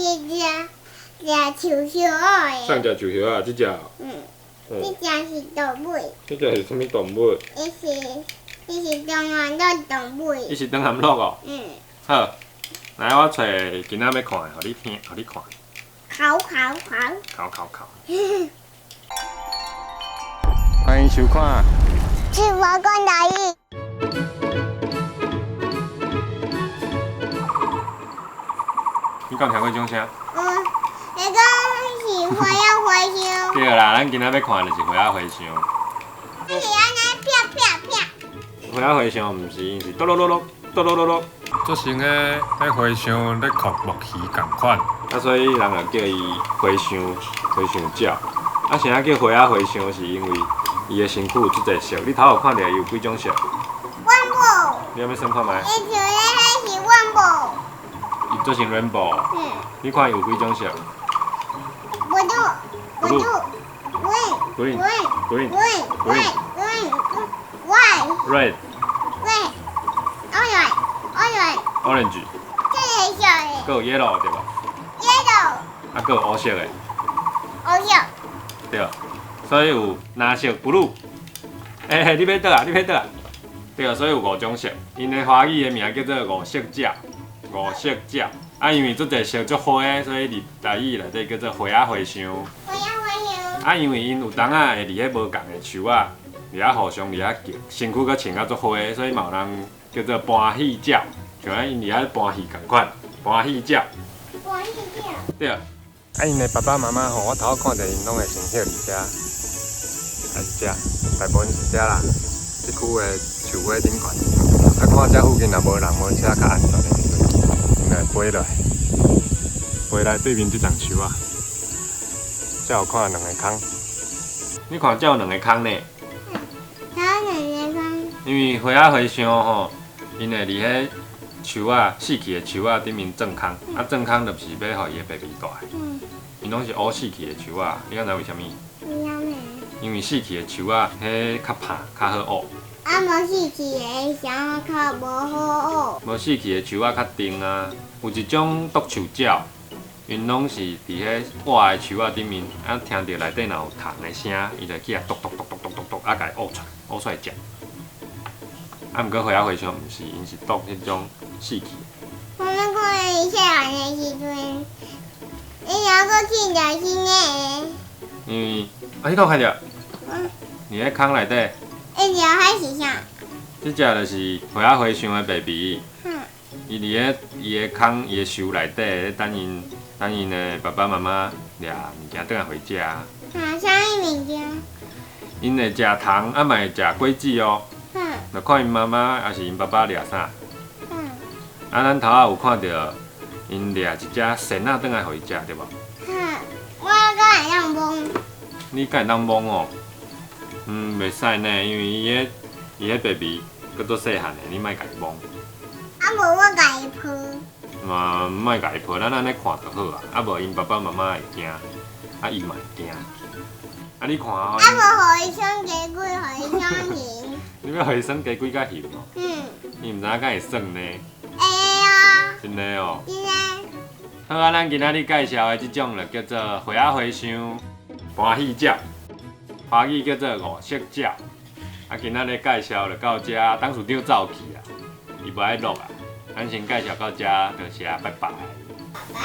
树叶的。上只树叶啊，这只。这只是动物。这只是什么动物？这是中原的动物。伊是长含鹿哦。好，来我找今仔要看的，互你听，互你看。考。考。欢迎收看。是我讲台语。你敢听过这种声？那个是花仔回响。对啦，咱今仔要看的就是花仔回响。这是安尼啪。花仔回响毋是，因是哆啰啰啰，哆啰啰啰。做成个迄回响咧哭木鱼共款，所以人就叫伊回响鸟。啥叫花仔回响？是因为伊的身躯有即个色。你头有看到伊有几种色？万宝。你要算看觅？迄是万宝。伊做成 rainbow。你看伊有几种色？Green. Red. Orange. 这个色的。还有 yellow 对吧？ Yellow. 还有黑色的。黑色。对，所以有蓝色 blue。你要倒啊？对，所以有5种色。因的华语的名叫做五色鸟。因为这个色足花的，所以台语内底叫做花仔回响。因为因有当会伫迄无共的树仔，互相伫叫，身躯阁穿足花的，所以嘛有人叫做欢喜鸟，像咱因伫欢喜共款，欢喜鸟。对。因的爸爸妈妈我头看着因拢会先歇伫遮，是遮，大部分是遮啦。即区的树尾顶悬，看遮附近若无人无车较安全的时阵，因会飞落来，飞来对面即丛树啊。才有看2个坑，你看才有2个坑呢。因为花仔回响吼，因会伫迄树仔死去的树仔顶面种坑，种坑就是要互伊的 baby 大。因拢是乌死去的树仔，你敢知为虾米？因为死去的树仔，迄较胖，较好学。无死去的啥较无好学。无死去的树仔较硬啊，有一种独树鸟。因拢是伫迄活的树仔顶面，听到内底若有虫的声，伊就起来咚，甲伊学出来食。毋过花仔回响毋是，因是毒迄种死去。我们看伊细汉的时阵，伊还阁去着新的。因为你看着？伫迄坑内底。伊条迄是啥？即只就是花仔回响的 baby。伊伫伊的坑、伊的树内底，等因的爸爸妈妈掠物件转来回家。啥物件？因会食虫，嘛会食果子哦。就看因妈妈还是因爸爸掠啥。咱头仔有看到因掠一只鳝仔转来互伊食，对无？我敢会当摸。你敢会当摸哦？袂使呢，因为伊迄 baby 搁做细汉的，你莫甲伊摸。无我甲伊抱。嘛，莫甲伊抱，咱安尼看就好啊。无因爸爸妈妈会惊，伊嘛会惊。你看哦。无互伊耍鸡龟，互伊耍鱼。你要互伊耍鸡龟甲鱼哦？伊毋知影敢会耍呢？会啊。真的哦。真的。好啊，咱今仔日介绍的即种就叫做花仔回响、欢喜鸟，华语叫做五色鸟。今仔日介绍就到这，董事长走去啊，伊无爱录啊。咱先介绍到这，多谢，拜拜。拜。